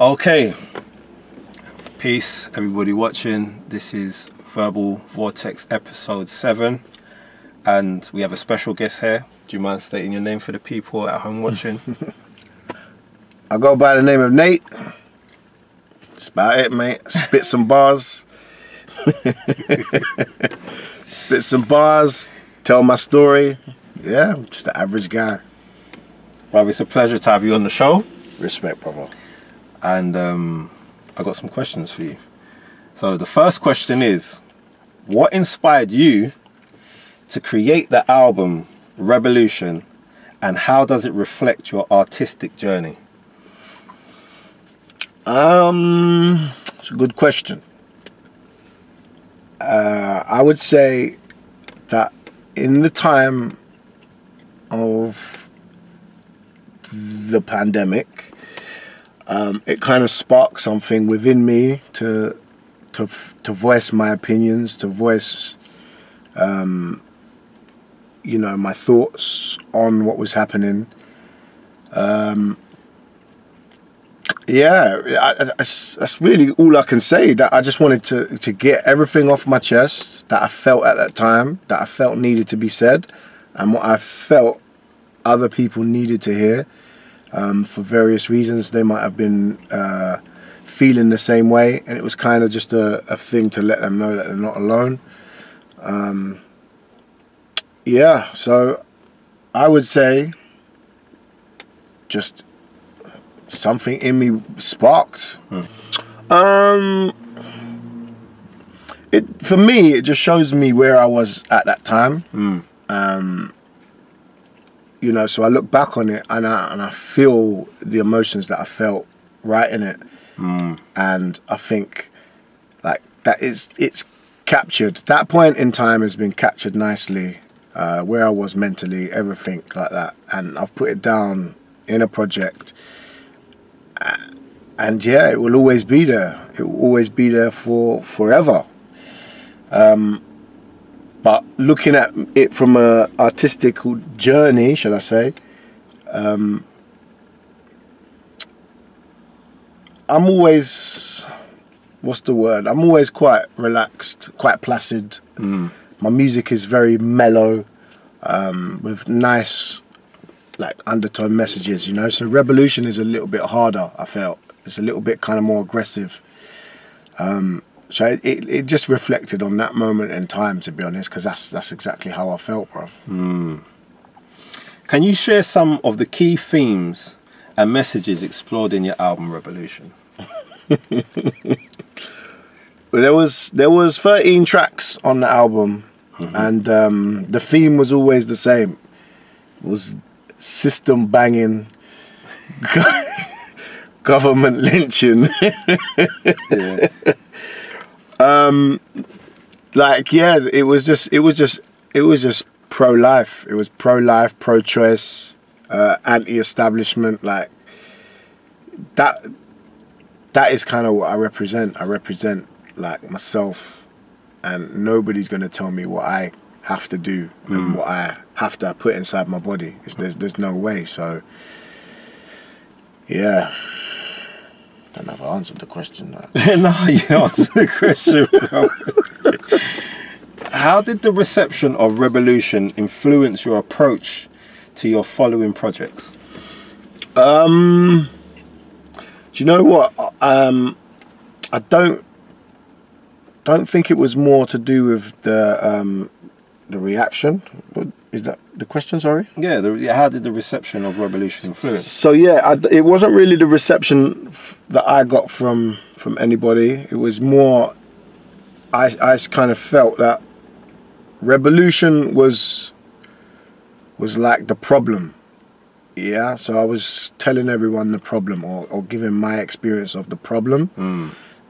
Okay, peace everybody watching. This is Verbal Vortex episode 7 and we have a special guest here. Do you mind stating your name for the people at home watching? I go by the name of Nate. That's about it, mate. Spit some bars. Spit some bars, tell my story. Yeah, I'm just an average guy. Well, it's a pleasure to have you on the show. Respect, brother. And I got some questions for you. So the first question is, what inspired you to create the album Rebelution, and how does it reflect your artistic journey? It's a good question. I would say that in the time of the pandemic, it kind of sparked something within me to voice my opinions, to voice, you know, my thoughts on what was happening. Yeah, that's really all I can say. That I just wanted to get everything off my chest that I felt at that time, that I felt needed to be said, and what I felt other people needed to hear. For various reasons, they might have been feeling the same way, and it was kind of just a thing to let them know that they're not alone. Yeah, so I would say just something in me sparked. For me, it just shows me where I was at that time. You know, so I look back on it and I feel the emotions that I felt writing it. And I think like it's captured. That point in time has been captured nicely, where I was mentally, everything like that. And I've put it down in a project. And yeah, it will always be there. It will always be there for forever. But looking at it from an artistic journey, shall I say, I'm always, what's the word? I'm always quite relaxed, quite placid. My music is very mellow, with nice, like, undertone messages, you know. So Rebelution is a little bit harder, I felt. It's a little bit kind of more aggressive. So it just reflected on that moment in time, to be honest, because that's exactly how I felt, bruv. Can you share some of the key themes and messages explored in your album Rebelution? Well, there was 13 tracks on the album, and the theme was always the same. It was system banging, government lynching. Yeah. Like, yeah, it was just pro-life. It was pro-life, pro-choice, anti-establishment. Like that is kind of what I represent. I represent like myself, and nobody's gonna tell me what I have to do and what I have to put inside my body. There's no way. So yeah. I don't know if I answered the question. No, you answered the question, bro. How did the reception of Rebelution influence your approach to your following projects? Do you know what? I don't think it was more to do with the reaction. Is that the question, sorry? Yeah, how did the reception of Rebelution influence? So yeah, it wasn't really the reception that I got from anybody. It was more, I kind of felt that Rebelution was like the problem. Yeah, so I was telling everyone the problem, or giving my experience of the problem.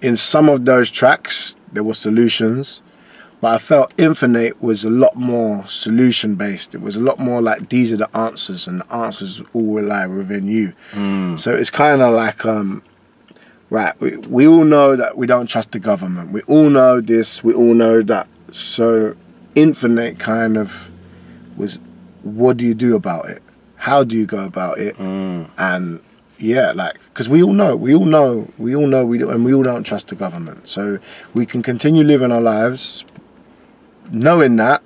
In some of those tracks, there were solutions. But I felt Infernate was a lot more solution based. It was a lot more like, these are the answers, and the answers all lie within you. So it's kind of like, right, we all know that we don't trust the government. We all know this, we all know that. So Infernate kind of was, what do you do about it? How do you go about it? And yeah, like, because we all know, and we all don't trust the government. So we can continue living our lives knowing that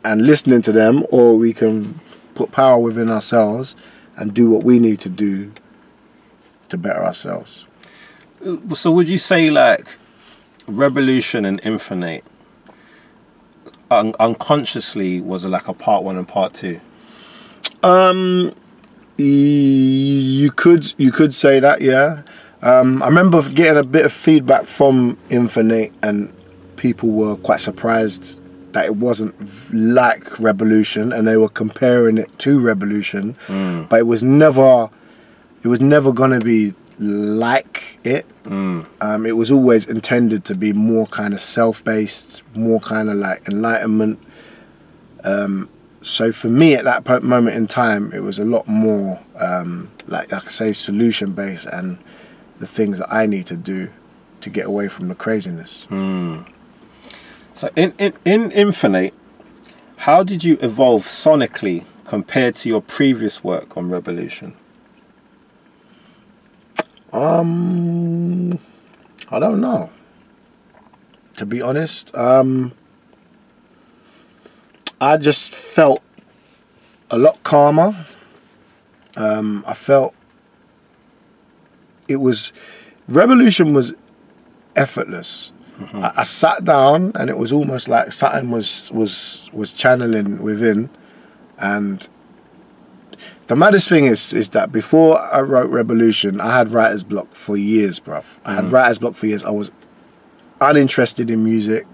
and listening to them, or we can put power within ourselves and do what we need to do to better ourselves. So would you say like Rebelution and Infernate unconsciously was like a part 1 and part 2? You could say that, yeah. I remember getting a bit of feedback from Infernate, and people were quite surprised that it wasn't like Rebelution, and they were comparing it to Rebelution, but it was never gonna be like it. It was always intended to be more kind of self-based, more kind of like enlightenment. So for me at that moment in time, it was a lot more like I say, solution-based, and the things that I need to do to get away from the craziness. So in Infernate, how did you evolve sonically compared to your previous work on Rebelution? I don't know, to be honest. I just felt a lot calmer. I felt Rebelution was effortless. I sat down, and it was almost like something was channeling within. And the maddest thing is that before I wrote Rebelution, I had writer's block for years, bruv. I had writer's block for years. I was uninterested in music,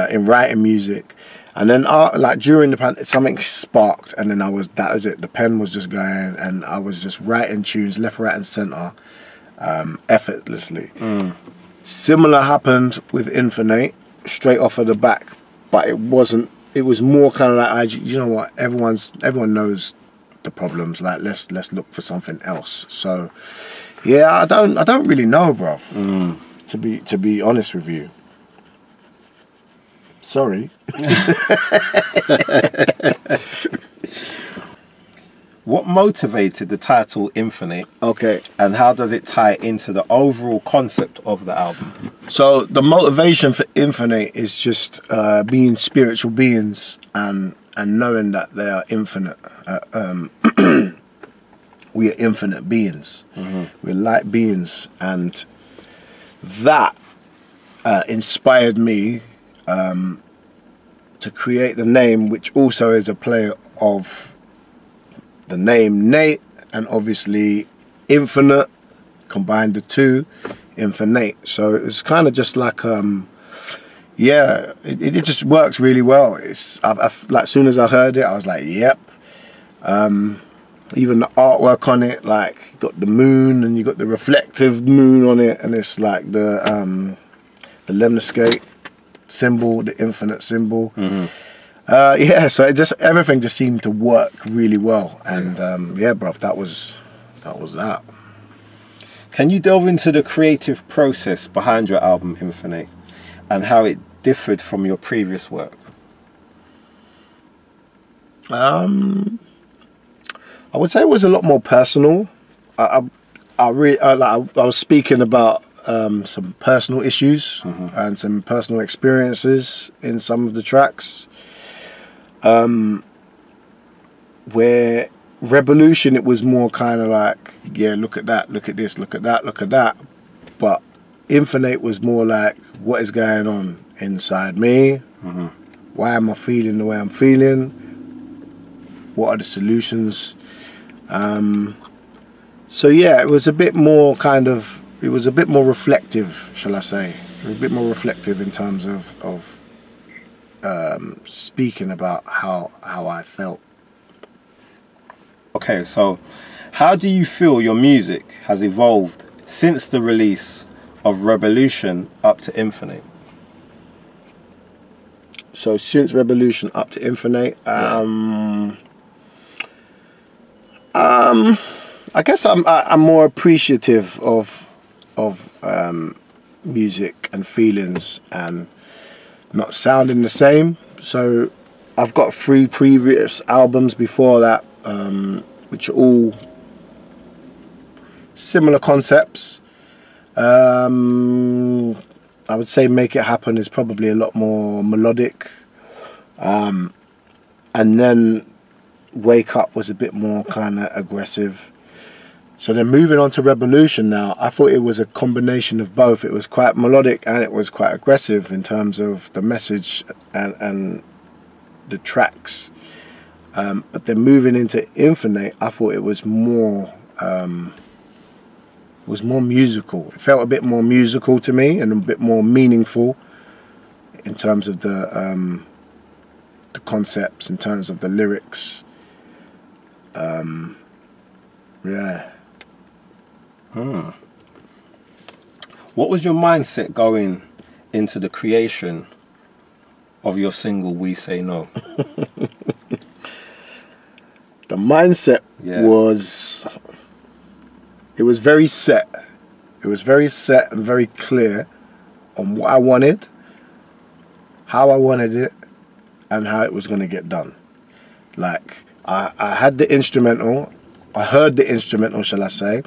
in writing music. And then like during the pandemic, something sparked, and then that was it. The pen was just going, and I was just writing tunes left, right and center, effortlessly. Similar happened with Infernate, straight off of the back, but it wasn't. It was more kind of like, you know what? Everyone knows the problems. Like let's look for something else. So yeah, I don't really know, bruv. To be honest with you. Sorry. What motivated the title Infernate? Okay. And how does it tie into the overall concept of the album? So the motivation for Infernate is just being spiritual beings and knowing that they are infinite. We are infinite beings. We're light beings, and that inspired me to create the name, which also is a play of the name Nate, and obviously infinite, combined the two, Infernate. So it's kind of just like yeah, it just works really well. I've like, as soon as I heard it, I was like, yep. Even the artwork on it, like you got the moon and you got the reflective moon on it, and it's like the lemniscate symbol, the infinite symbol. Yeah, so everything just seemed to work really well, and yeah, bruv, that was that. Can you delve into the creative process behind your album Infernate and how it differed from your previous work? I would say it was a lot more personal. I was speaking about some personal issues and some personal experiences in some of the tracks. Where Rebelution, it was more kind of like, yeah, look at that, look at this, look at that, look at that. But Infernate was more like, what is going on inside me? Why am I feeling the way I'm feeling? What are the solutions? So yeah, it was a bit more kind of, it was a bit more reflective, shall I say? A bit more reflective in terms of speaking about how I felt. Okay, so how do you feel your music has evolved since the release of Rebelution up to Infernate? So since Rebelution up to Infernate, I guess I'm more appreciative of music and feelings and not sounding the same. So I've got 3 previous albums before that, which are all similar concepts. I would say Make It Happen is probably a lot more melodic. And then Wake Up was a bit more kind of aggressive. So then moving on to Rebelution now, I thought it was a combination of both. It was quite melodic and it was quite aggressive in terms of the message and the tracks. But then moving into Infernate, I thought it was more musical. It felt a bit more musical to me and a bit more meaningful in terms of the concepts, in terms of the lyrics. Yeah. What was your mindset going into the creation of your single We Say No? The mindset was, it was very set. It was very set and very clear on what I wanted, how I wanted it, and how it was going to get done. Like, I had the instrumental, I heard the instrumental, shall I say.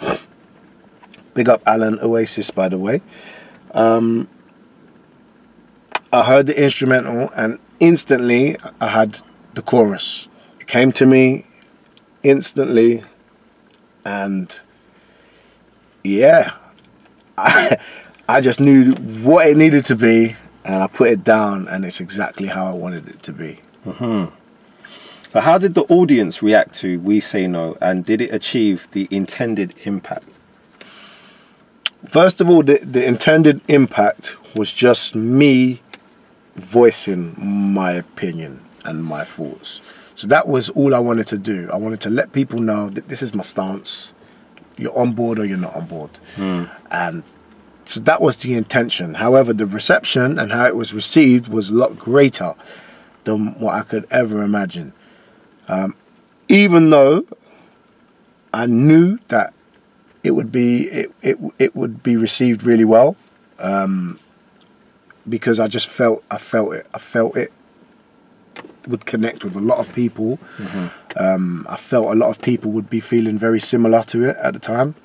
Big up Alan Oasis, by the way. I heard the instrumental and instantly I had the chorus. It came to me instantly, and yeah, I just knew what it needed to be, and I put it down, and it's exactly how I wanted it to be. So how did the audience react to We Say No, and did it achieve the intended impact? First of all, the intended impact was just me voicing my opinion and my thoughts. So that was all I wanted to do. I wanted to let people know that this is my stance. You're on board or you're not on board. And so that was the intention. However, the reception and how it was received was a lot greater than what I could ever imagine. Even though I knew that it would be received really well, because I felt it would connect with a lot of people. I felt a lot of people would be feeling very similar to it at the time.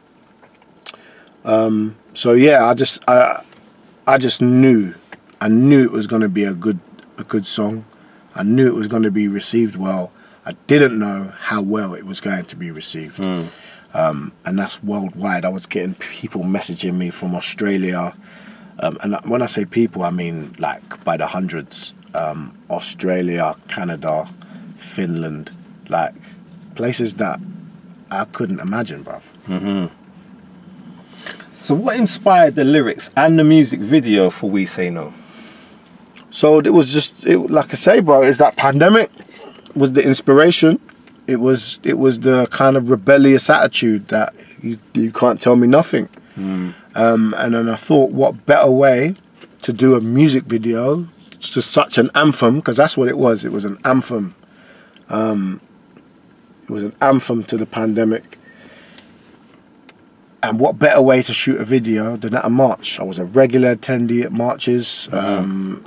So yeah, I just knew it was going to be a good song. I knew it was going to be received well. I didn't know how well it was going to be received. And that's worldwide. I was getting people messaging me from Australia, and when I say people, I mean like by the hundreds. Australia, Canada, Finland, like places that I couldn't imagine, bruv. So what inspired the lyrics and the music video for We Say No? So it was just, like I say, bro, it's that pandemic was the inspiration. It was the kind of rebellious attitude that you can't tell me nothing. And then I thought, what better way to do a music video to such an anthem, because that's what it was. It was an anthem. It was an anthem to the pandemic. And what better way to shoot a video than at a march? I was a regular attendee at marches. You know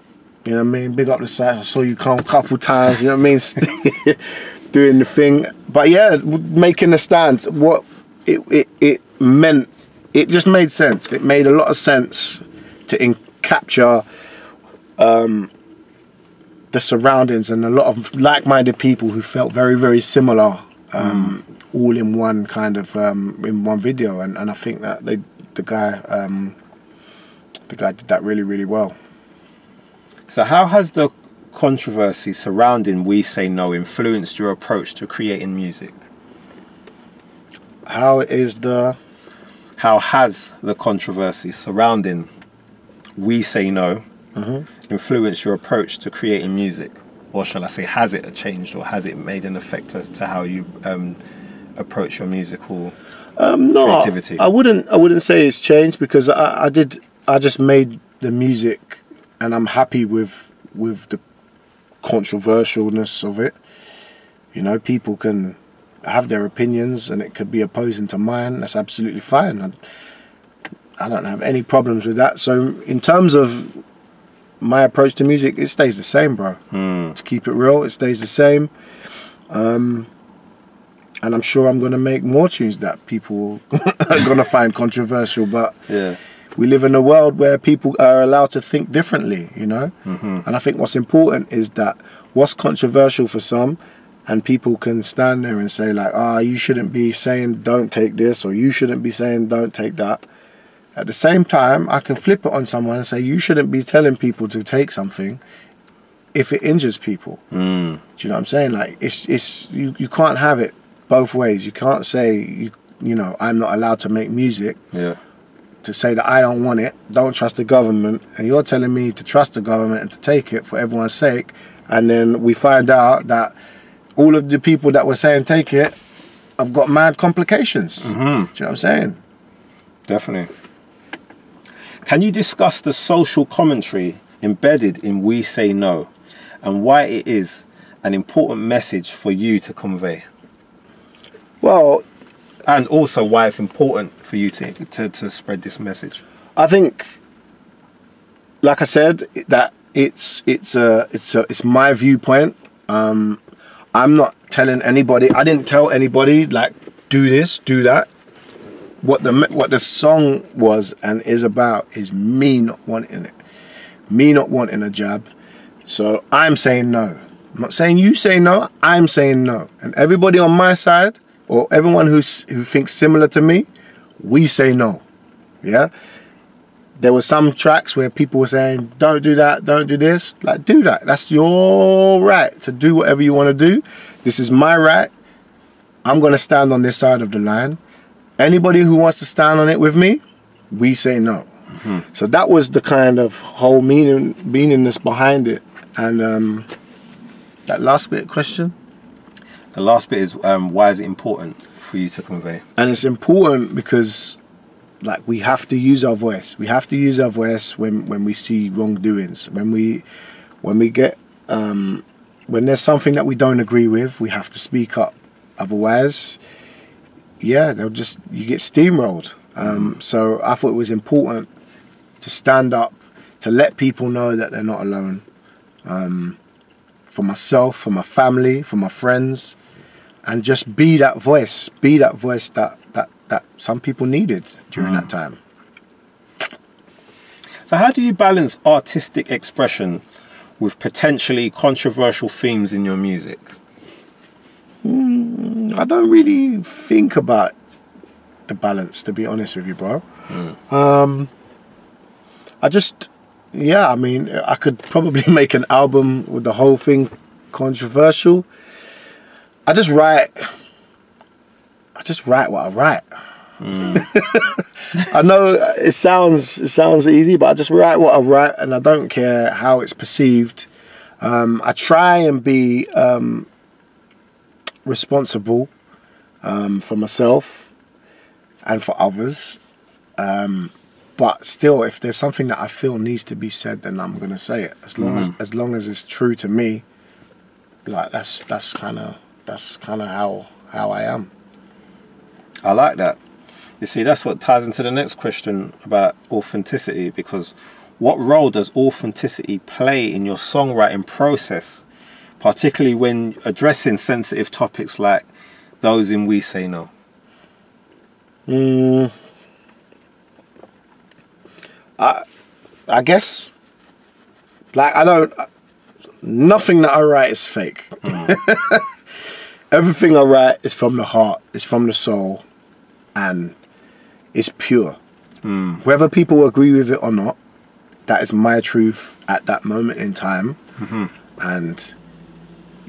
what I mean? Big up the site. I saw you come a couple times. You know what I mean? Doing the thing. But yeah, making a stand. What it meant. It just made sense. It made a lot of sense to capture the surroundings and a lot of like-minded people who felt very, very similar, all in one kind of in one video. And I think that the guy did that really, really well. So how has the controversy surrounding We Say No influenced your approach to creating music? How has the controversy surrounding We Say No influenced your approach to creating music? Or shall I say, has it changed, or has it made an effect to how you approach your musical creativity? I wouldn't say it's changed, because I just made the music and I'm happy with the controversialness of it. You know, people can have their opinions and it could be opposing to mine. That's absolutely fine. I don't have any problems with that. So in terms of my approach to music, it stays the same, bro. To keep it real, it stays the same. and I'm sure I'm going to make more tunes that people are going to find controversial. But Yeah. we live in a world where people are allowed to think differently, you know. And I think what's important is that what's controversial for some, and people can stand there and say like, you shouldn't be saying don't take this, or you shouldn't be saying don't take that. At the same time, I can flip it on someone and say you shouldn't be telling people to take something if it injures people. Do you know what I'm saying? Like, you can't have it both ways. You can't say you know, I'm not allowed to make music. Yeah. To say that I don't want it, don't trust the government, and you're telling me to trust the government and to take it for everyone's sake, and then we find out that all of the people that were saying take it have got mad complications. Do you know what I'm saying? Definitely. Can you discuss the social commentary embedded in We Say No, and why it is an important message for you to convey? Well, and also why it's important for you to spread this message. I think, like I said, that it's my viewpoint. I'm not telling anybody. I didn't tell anybody like do this, do that. What the song was and is about is me not wanting it, me not wanting a jab. So I'm saying no. I'm not saying you say no. I'm saying no. And everybody on my side, or everyone who thinks similar to me, we say no. Yeah. There were some tracks where people were saying, don't do that, don't do this. Like, do that. That's your right to do whatever you want to do. This is my right. I'm going to stand on this side of the line. Anybody who wants to stand on it with me, we say no. So that was the kind of whole meaningness behind it. And that last bit question? The last bit is why is it important for you to convey? And it's important because, like, we have to use our voice. We have to use our voice when we see wrongdoings. When we get when there's something that we don't agree with, we have to speak up. Otherwise, yeah, you get steamrolled. So I thought it was important to stand up, to let people know that they're not alone. For myself, for my family, for my friends, and just be that voice that some people needed during that time. So how do you balance artistic expression with potentially controversial themes in your music? I don't really think about the balance, to be honest with you, bro. I mean, I could probably make an album with the whole thing controversial. I just write what I write. I know it sounds easy, but I just write what I write, and I don't care how it's perceived. I try and be responsible for myself and for others. But still, if there's something that I feel needs to be said, then I'm gonna say it. As long as it's true to me. Like that's kind of how I am. I like that. You see, that's what ties into the next question about authenticity, because what role does authenticity play in your songwriting process, particularly when addressing sensitive topics like those in We Say No? I guess, like, nothing that I write is fake. Everything I write is from the heart, it's from the soul, and it's pure. Whether people agree with it or not, that is my truth at that moment in time. And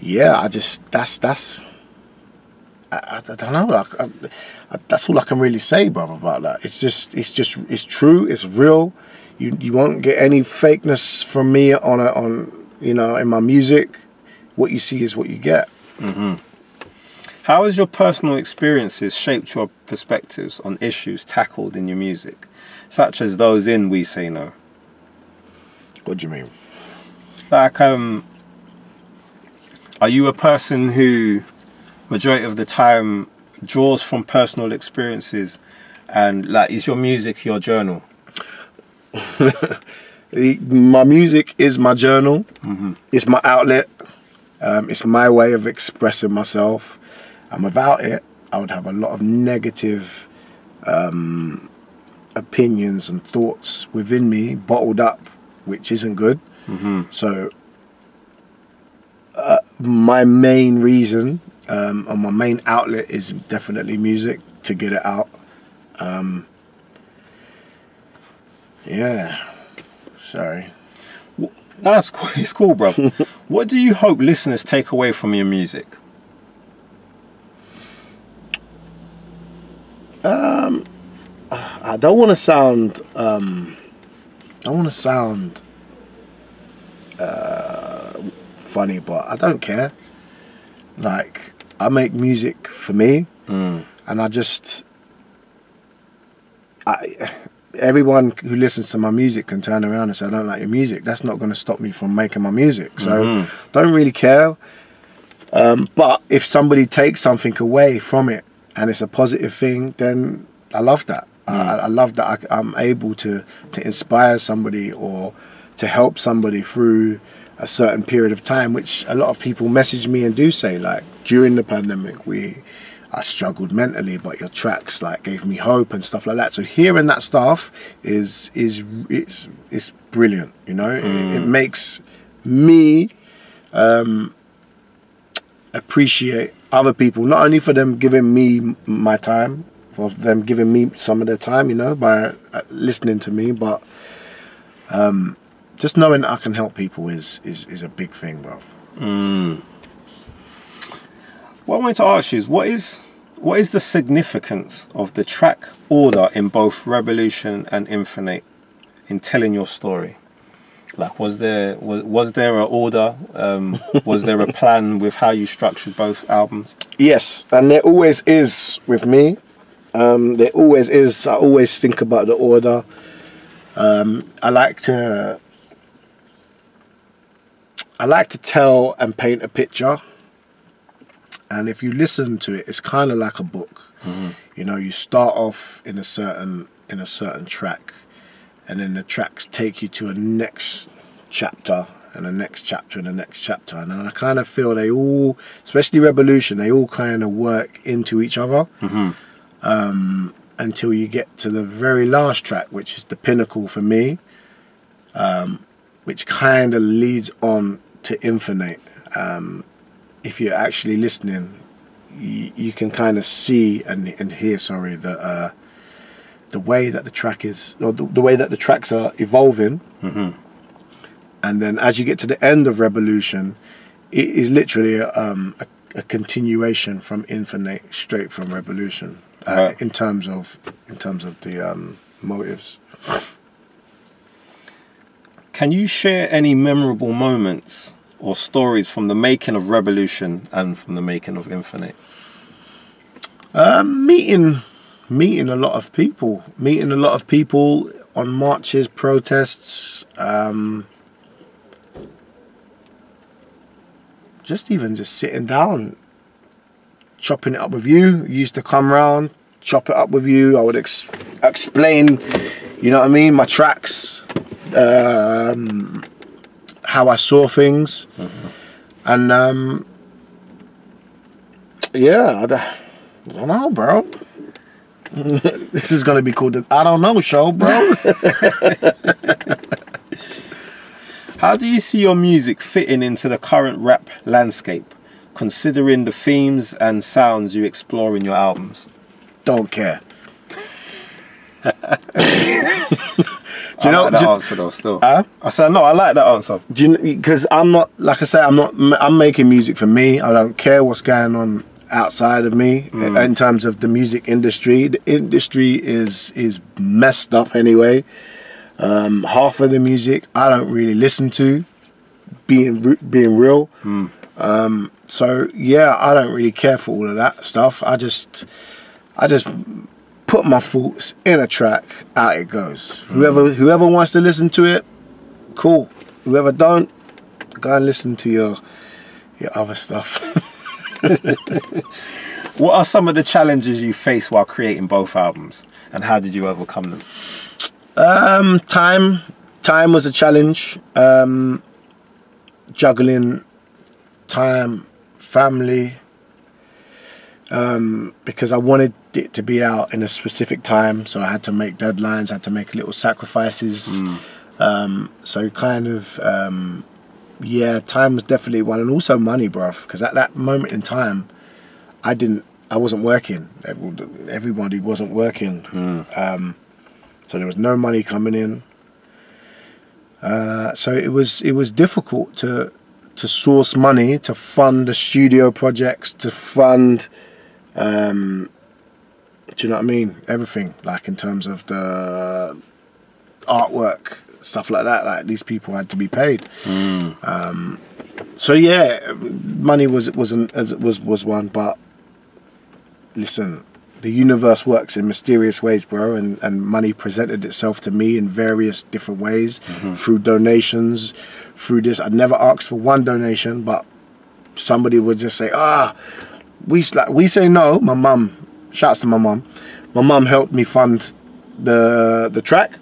yeah, I don't know. That's all I can really say, brother, about that. It's true. It's real. You won't get any fakeness from me on in my music. What you see is what you get. How has your personal experiences shaped your perspectives on issues tackled in your music, such as those in We Say No? What do you mean? Like, are you a person who, majority of the time, draws from personal experiences, and like, is your music your journal? My music is my journal. It's my outlet. It's my way of expressing myself. and without it, I would have a lot of negative opinions and thoughts within me bottled up, which isn't good. So my main reason and my main outlet is definitely music, to get it out. Yeah, sorry. That's cool. It's cool, bro. What do you hope listeners take away from your music? I don't want to sound funny, but I don't care. Like, I make music for me, and everyone who listens to my music can turn around and say, I don't like your music. That's not going to stop me from making my music. So don't really care. But if somebody takes something away from it and it's a positive thing, then I love that. I love that I'm able to inspire somebody or to help somebody through a certain period of time, which a lot of people message me and do say, like, during the pandemic, I struggled mentally, but your tracks like gave me hope and stuff like that. So hearing that stuff is brilliant, you know. It makes me appreciate other people, not only for them giving me my time, for them giving me some of their time, you know, by listening to me, but just knowing that I can help people is a big thing, bro. What I wanted to ask you is, what is the significance of the track order in both Rebelution and Infernate in telling your story? Like, was there an order? Was there a plan with how you structured both albums? Yes, and there always is with me. There always is. I always think about the order. I like to tell and paint a picture. And if you listen to it, it's kind of like a book. You know, you start off in a certain track, and then the tracks take you to a next chapter and the next chapter and the next chapter. And I kind of feel they all, especially Rebelution, they all kind of work into each other until you get to the very last track, which is the pinnacle for me, which kind of leads on to Infernate. If you're actually listening, you can kind of see and hear, sorry, the way that the track is, or the way that the tracks are evolving. And then as you get to the end of Rebelution, it is literally a continuation from Infernate, straight from Rebelution, Right. in terms of the motives. Can you share any memorable moments or stories from the making of Rebelution and from the making of Infernate? Meeting a lot of people on marches, protests, just sitting down, chopping it up with you. You used to come round, chop it up with you. I would explain, you know what I mean, my tracks, how I saw things, and yeah, I don't know, bro. This is gonna be called the I Don't Know Show, bro. How do you see your music fitting into the current rap landscape, considering the themes and sounds you explore in your albums? Don't care. Do you know that answer though? Still, I said no. I like that answer. Do you? Because I'm not, like I say, I'm making music for me. I don't care what's going on outside of me in terms of the music industry. The industry is messed up anyway. Half of the music I don't really listen to, being real. So yeah, I don't really care for all of that stuff. I just put my thoughts in a track, out it goes. Whoever wants to listen to it, cool. Whoever don't, go and listen to your other stuff. What are some of the challenges you faced while creating both albums, and how did you overcome them? Time was a challenge. Juggling time, family, because I wanted it to be out in a specific time, so I had to make deadlines, had to make little sacrifices. So kind of, yeah, time was definitely one, and also money, bruv, because at that moment in time, I wasn't working. Everybody wasn't working. So there was no money coming in. So it was difficult to source money to fund the studio projects, to fund, do you know what I mean? Everything, like in terms of the artwork, stuff like that. Like these people had to be paid. So yeah, money was one, but listen, the universe works in mysterious ways, bro, and money presented itself to me in various different ways, through donations, through this. I never asked for one donation, but somebody would just say, we say no. My mum, shouts to my mum. My mum helped me fund the track.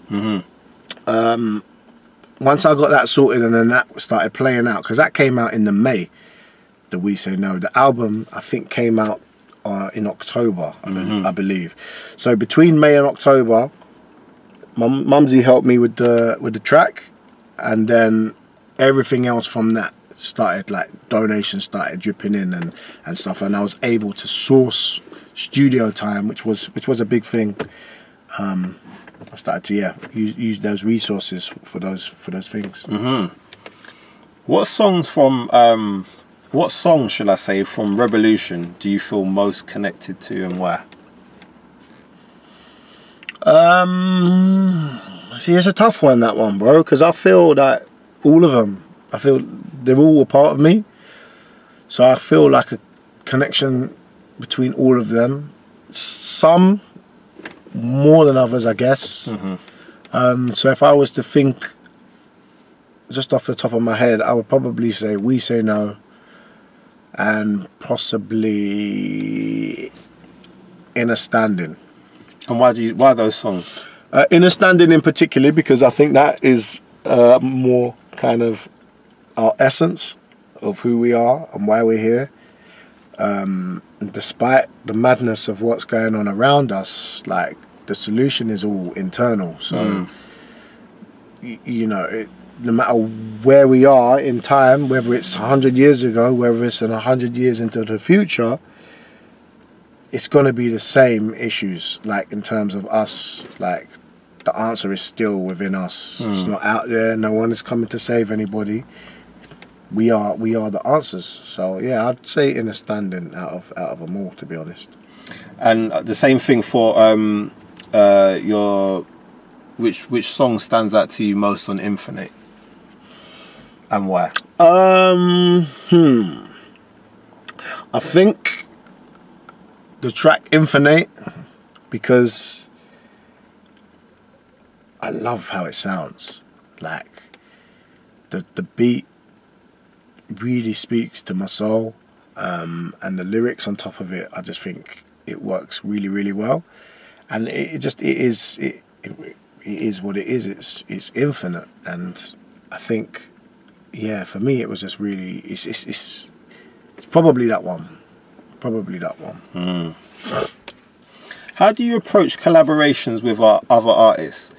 Once I got that sorted, and then that started playing out, because that came out in the May, the We Say No. The album, I think, came out in October, I believe. So between May and October, Mumsy helped me with the track, and then everything else from that started, like donations started dripping in and stuff, and I was able to source studio time, which was a big thing. I started to use those resources for those things. What songs should I say from Rebelution do you feel most connected to, and where? See, it's a tough one, that one, bro, because I feel that all of them, I feel they're all a part of me. So I feel like a connection between all of them. Some more than others, I guess. So if I was to think just off the top of my head, I would probably say We Say No, and possibly Inner Standing. And why those songs? Inner Standing in particular, because I think that is more kind of our essence of who we are and why we're here. Despite the madness of what's going on around us, like, the solution is all internal. So you know, no matter where we are in time, whether it's 100 years ago, whether it's 100 years into the future, it's going to be the same issues, like in terms of us. Like, the answer is still within us. It's not out there. No one is coming to save anybody. We are the answers. So yeah, I'd say Inner Standing out of them all, to be honest. And the same thing for which song stands out to you most on Infernate, and why? I think the track Infernate, because I love how it sounds. Like, the beat really speaks to my soul, and the lyrics on top of it, I just think it works really, really well. And it is what it is. It's infinite, and I think, yeah, for me it was just really, it's probably that one. How do you approach collaborations with other artists,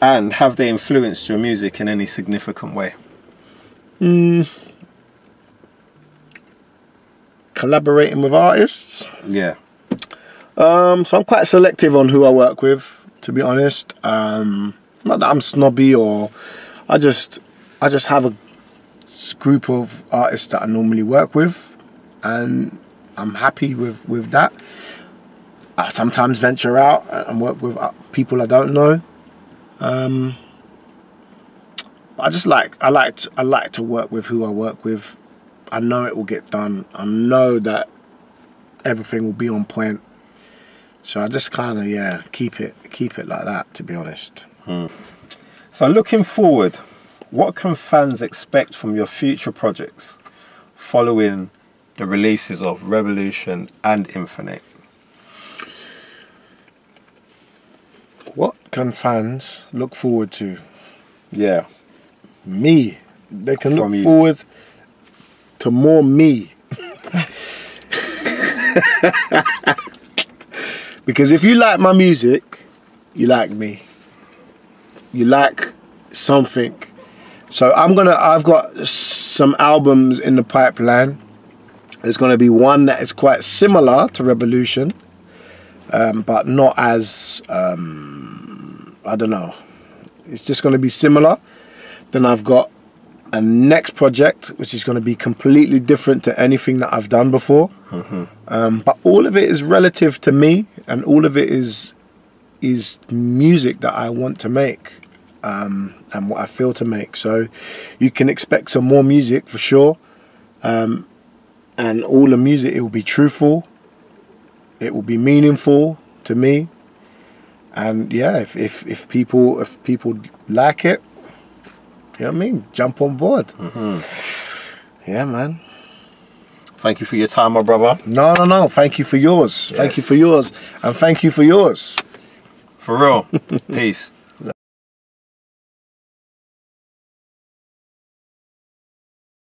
and have they influenced your music in any significant way? Collaborating with artists? Yeah. So I'm quite selective on who I work with, to be honest. Not that I'm snobby, or I just have a group of artists that I normally work with, and I'm happy with that. I sometimes venture out and work with people I don't know. I like to work with who I work with. I know it will get done. I know that everything will be on point. So I just kind of, keep it like that, to be honest. So looking forward, what can fans expect from your future projects following the releases of Rebelution and Infernate? What can fans look forward to? Yeah. Me. They can From look you. forward to more me. Because if you like my music, you like me. You like something. So I've got some albums in the pipeline. There's gonna be one that is quite similar to Rebelution, but not as, I don't know. It's just gonna be similar. Then I've got a next project, which is gonna be completely different to anything that I've done before. But all of it is relative to me, and all of it is music that I want to make, and what I feel to make. So you can expect some more music for sure, and all the music, it will be truthful, it will be meaningful to me, and yeah, if people like it, you know what I mean, jump on board. Yeah, man. Thank you for your time, my brother. No. Thank you for yours. Yes. Thank you for yours. And thank you for yours. For real. Peace.